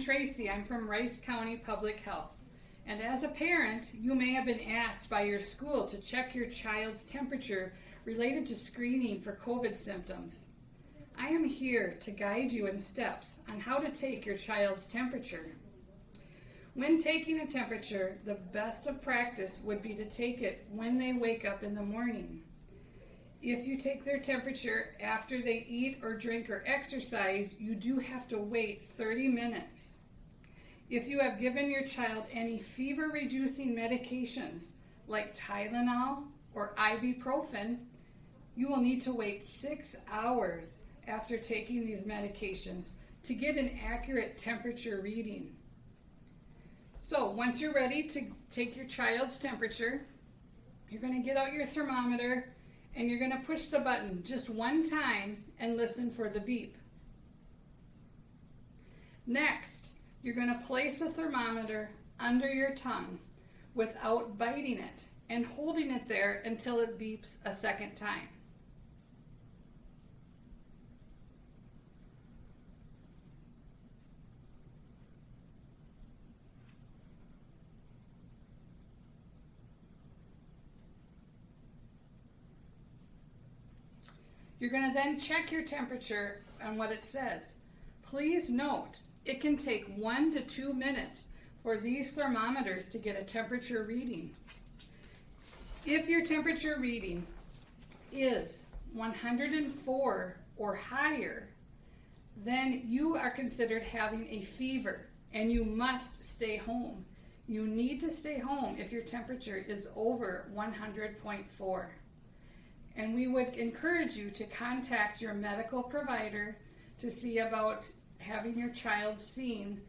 Tracy. I'm from Rice County Public Health. And as a parent, you may have been asked by your school to check your child's temperature related to screening for COVID symptoms. I am here to guide you in steps on how to take your child's temperature. When taking a temperature, the best of practice would be to take it when they wake up in the morning. If you take their temperature after they eat or drink or exercise, you do have to wait 30 minutes. If you have given your child any fever-reducing medications like Tylenol or ibuprofen, you will need to wait 6 hours after taking these medications to get an accurate temperature reading. So once you're ready to take your child's temperature, you're going to get out your thermometer and you're going to push the button just one time and listen for the beep. Next, you're going to place the thermometer under your tongue without biting it and holding it there until it beeps a second time. You're going to then check your temperature on what it says. Please note, it can take 1 to 2 minutes for these thermometers to get a temperature reading. If your temperature reading is 104 or higher, then you are considered having a fever and you must stay home. You need to stay home if your temperature is over 100.4. And we would encourage you to contact your medical provider to see about having your child seen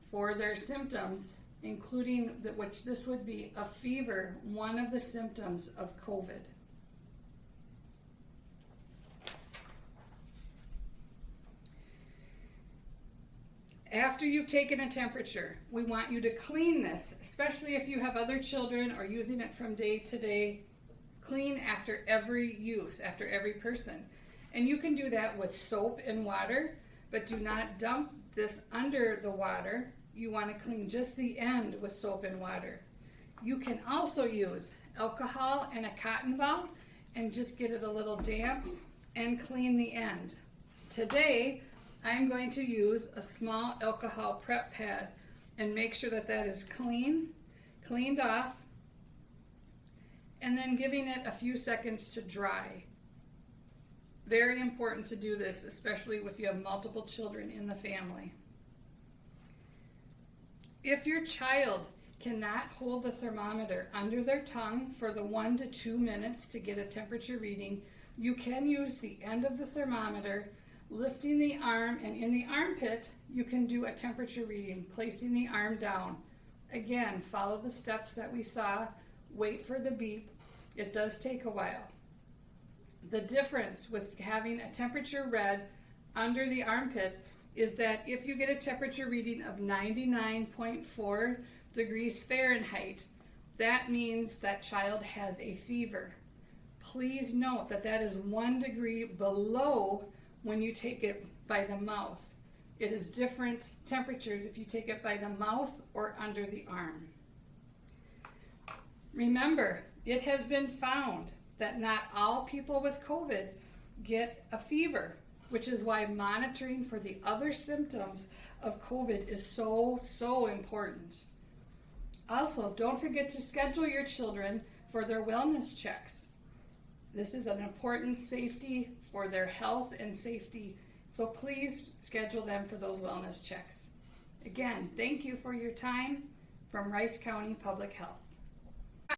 for their symptoms, including which this would be a fever, one of the symptoms of COVID. After you've taken a temperature, we want you to clean this, especially if you have other children or using it from day to day. Clean after every use, after every person. And you can do that with soap and water, but do not dump this under the water. You want to clean just the end with soap and water. You can also use alcohol and a cotton ball and just get it a little damp and clean the end. Today, I'm going to use a small alcohol prep pad and make sure that that is cleaned off, and then giving it a few seconds to dry. Very important to do this, especially if you have multiple children in the family. If your child cannot hold the thermometer under their tongue for the 1 to 2 minutes to get a temperature reading, you can use the end of the thermometer, lifting the arm, and in the armpit, you can do a temperature reading, placing the arm down. Again, follow the steps that we saw, wait for the beep. It does take a while. The difference with having a temperature read under the armpit is that if you get a temperature reading of 99.4 degrees Fahrenheit, that means that child has a fever. Please note that that is 1 degree below when you take it by the mouth. It is different temperatures if you take it by the mouth or under the arm. Remember, it has been found that not all people with COVID get a fever, which is why monitoring for the other symptoms of COVID is so important. Also, don't forget to schedule your children for their wellness checks. This is an important safety for their health and safety, so please schedule them for those wellness checks. Again, thank you for your time from Rice County Public Health.